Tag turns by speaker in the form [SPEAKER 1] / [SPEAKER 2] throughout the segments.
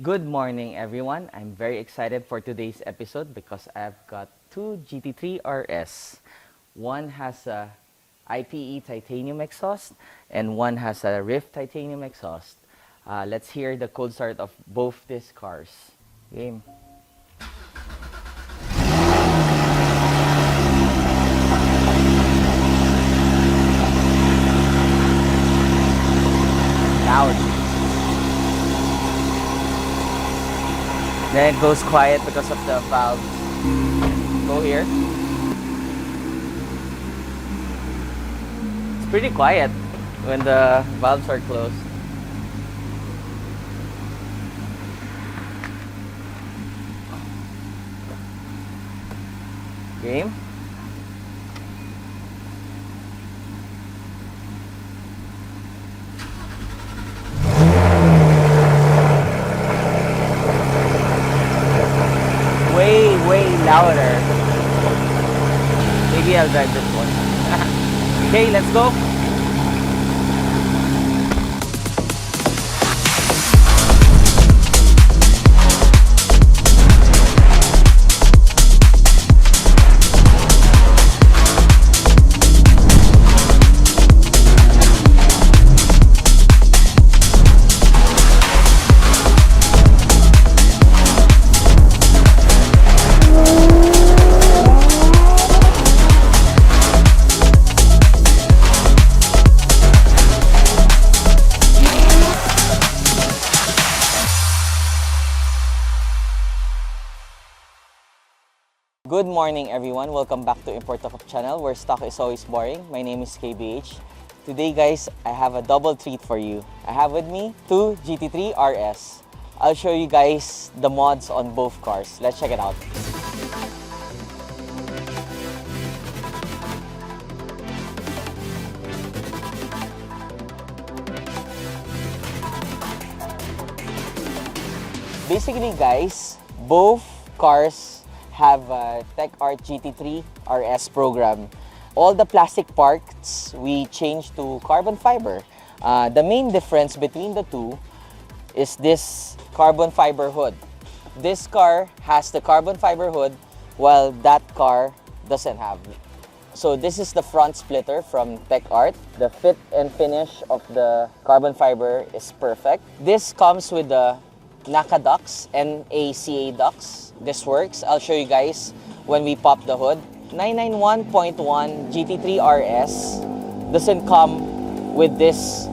[SPEAKER 1] Good morning, everyone. I'm very excited for today's episode because I've got two GT3RS. One has a IPE titanium exhaust and one has a Ryft titanium exhaust. Let's hear the cold start of both these cars. Game. Loud. Then it goes quiet because of the valve. Go here. It's pretty quiet when the valves are closed. Game. Way louder. Maybe I'll drive this one. Okay, let's go. Good morning, everyone. Welcome back to Import Talk channel, where stock is always boring. My name is KBH. Today, guys, I have a double treat for you. I have with me two GT3RS. I'll show you guys the mods on both cars. Let's check it out. Basically, guys, both cars have a Techart GT3RS program. All the plastic parts we changed to carbon fiber. The main difference between the two is this carbon fiber hood. This car has the carbon fiber hood while that car doesn't have. So this is the front splitter from Techart. The fit and finish of the carbon fiber is perfect. This comes with the NACA ducts, NACA ducts. This works. I'll show you guys when we pop the hood. 991.1 GT3RS doesn't come with this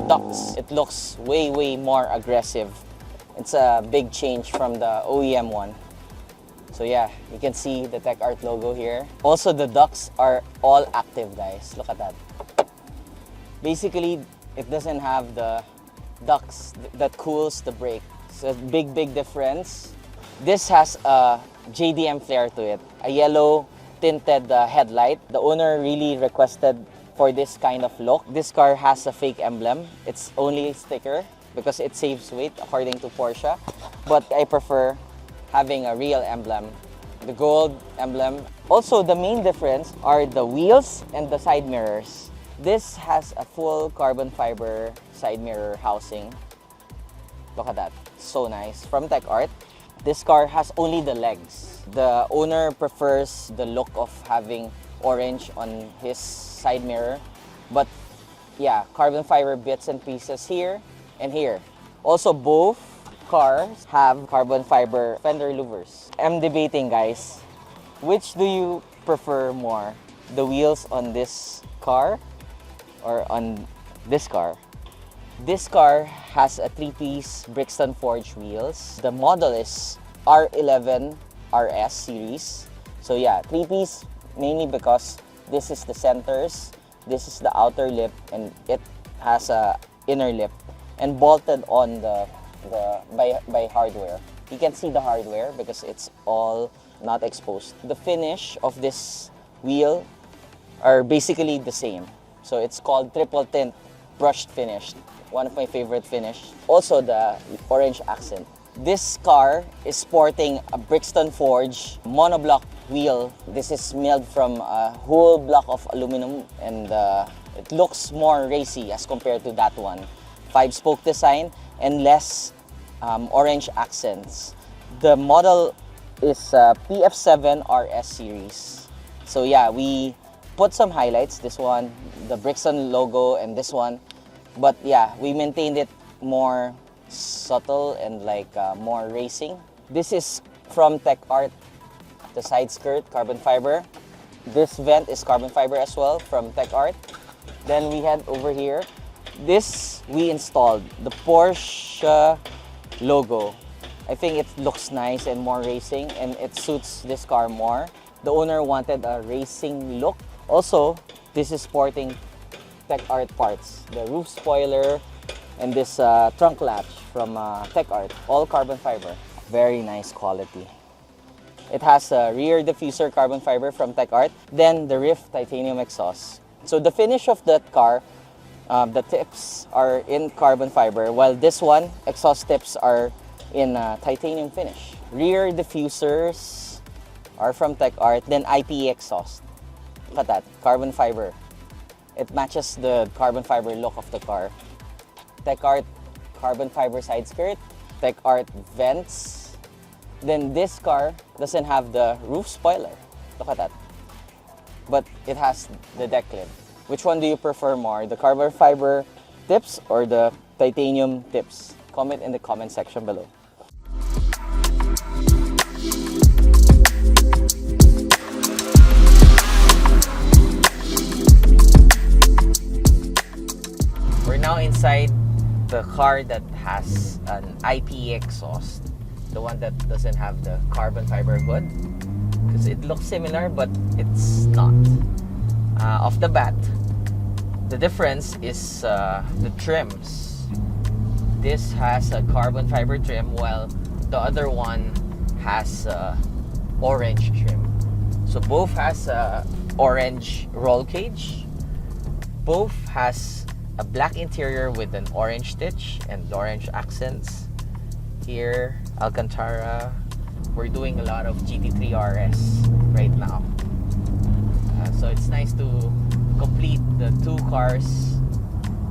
[SPEAKER 1] ducts. It looks way more aggressive. It's a big change from the OEM one. So yeah, you can see the Techart logo here. Also, the ducts are all active, guys. Look at that. Basically, it doesn't have the ducts that cools the brake. So big difference. This has a JDM flare to it, a yellow tinted headlight. The owner really requested for this kind of look. This car has a fake emblem. It's only a sticker because it saves weight according to Porsche. But I prefer having a real emblem, the gold emblem. Also, the main difference are the wheels and the side mirrors. This has a full carbon fiber side mirror housing. Look at that, so nice. From Techart. This car has only the legs. The owner prefers the look of having orange on his side mirror. But yeah, carbon fiber bits and pieces here and here. Also, both cars have carbon fiber fender louvers. I'm debating, guys. Which do you prefer more? The wheels on this car or on this car? This car has a 3-piece Brixton forged wheels. The model is R11 RS series. So yeah, 3-piece mainly because this is the centers, this is the outer lip, and it has a inner lip and bolted on by hardware. You can see the hardware because it's all not exposed. The finish of this wheel are basically the same. So it's called triple tint brushed finish. One of my favorite finish. Also the orange accent. This car is sporting a Brixton forged monoblock wheel. This is milled from a whole block of aluminum, and it looks more racy as compared to that one. 5-spoke design and less orange accents. The model is PF7RS series. So yeah, we put some highlights. This one, the Brixton logo, and this one. But yeah, we maintained it more subtle and like more racing. This is from Techart, the side skirt, carbon fiber. This vent is carbon fiber as well from Techart. Then we had over here, this we installed, the Porsche logo. I think it looks nice and more racing, and it suits this car more. The owner wanted a racing look. Also, this is sporting Techart parts. The roof spoiler and this trunk latch from Techart, all carbon fiber. Very nice quality. It has a rear diffuser carbon fiber from Techart, then the Ryft titanium exhaust. So the finish of that car, the tips are in carbon fiber, while this one, exhaust tips are in titanium finish. Rear diffusers are from Techart, then IPE exhaust. Look at that, carbon fiber. It matches the carbon fiber look of the car. Techart carbon fiber side skirt, Techart vents. Then this car doesn't have the roof spoiler. Look at that. But it has the deck lid. Which one do you prefer more, the carbon fiber tips or the titanium tips? Comment in the comment section below. We're now inside the car that has an IPE exhaust, the one that doesn't have the carbon fiber hood, because it looks similar but it's not. Off the bat, the difference is the trims. This has a carbon fiber trim while the other one has orange trim. So both has a orange roll cage. Both has a black interior with an orange stitch and orange accents. Here, Alcantara. We're doing a lot of GT3RS right now. So it's nice to complete the two cars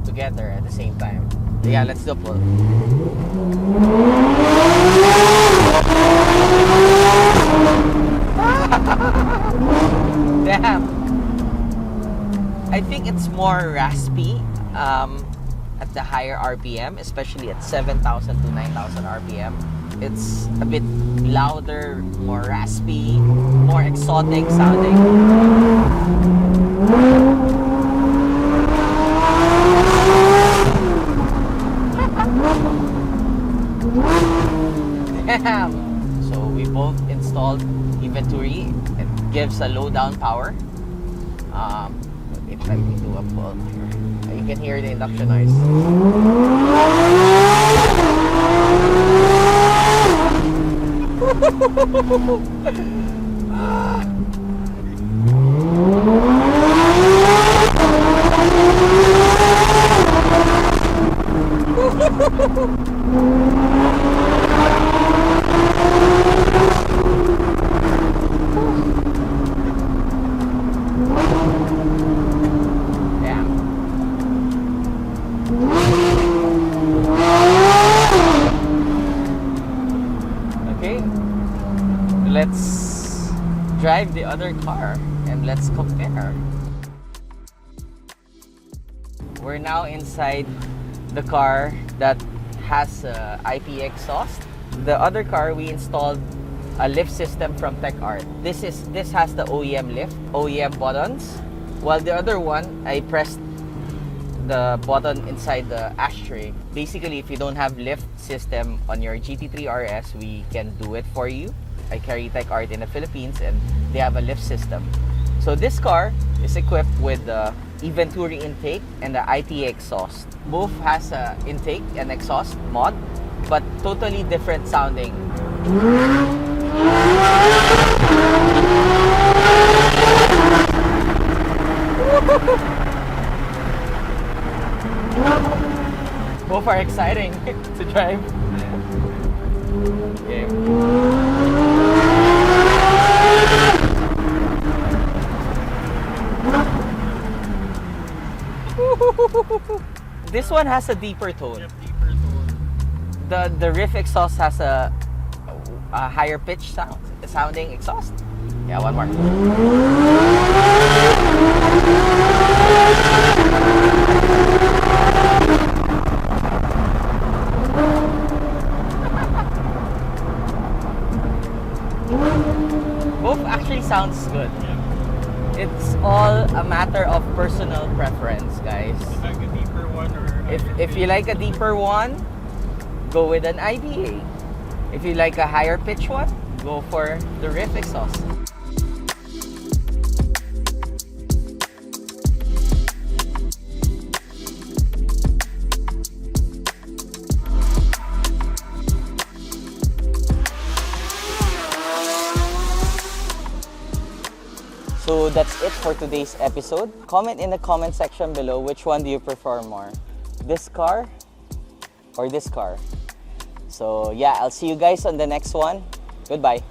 [SPEAKER 1] together at the same time. Yeah, let's do a pull. Damn! I think it's more raspy at the higher RPM, especially at 7,000 to 9,000 RPM. It's a bit louder, more raspy, more exotic sounding. Damn! So we both installed Eventuri. It gives a low down power. If I do a pull here, you can hear the induction noise. Let's drive the other car and let's compare. We're now inside the car that has IPE exhaust. The other car we installed a lift system from Techart. This has the OEM lift, OEM buttons, while the other one I pressed the button inside the ashtray. Basically, if you don't have lift system on your GT3RS, we can do it for you. I carry Techart in the Philippines and they have a lift system. So this car is equipped with the Eventuri intake and the IPE exhaust. Both has a intake and exhaust mod, but totally different sounding. Both are exciting to drive. Okay. This one has a deeper tone. the Ryft exhaust has a higher pitch sounding exhaust. Yeah, one more. Both actually sounds good. It's all a matter of personal preference, guys.
[SPEAKER 2] Like a deeper one or
[SPEAKER 1] If you like a deeper one, go with an IBA. If you like a higher pitch one, go for the Ryft exhaust. So that's it for today's episode. Comment in the comment section below which one do you prefer more, this car or this car. So yeah, I'll see you guys on the next one. Goodbye.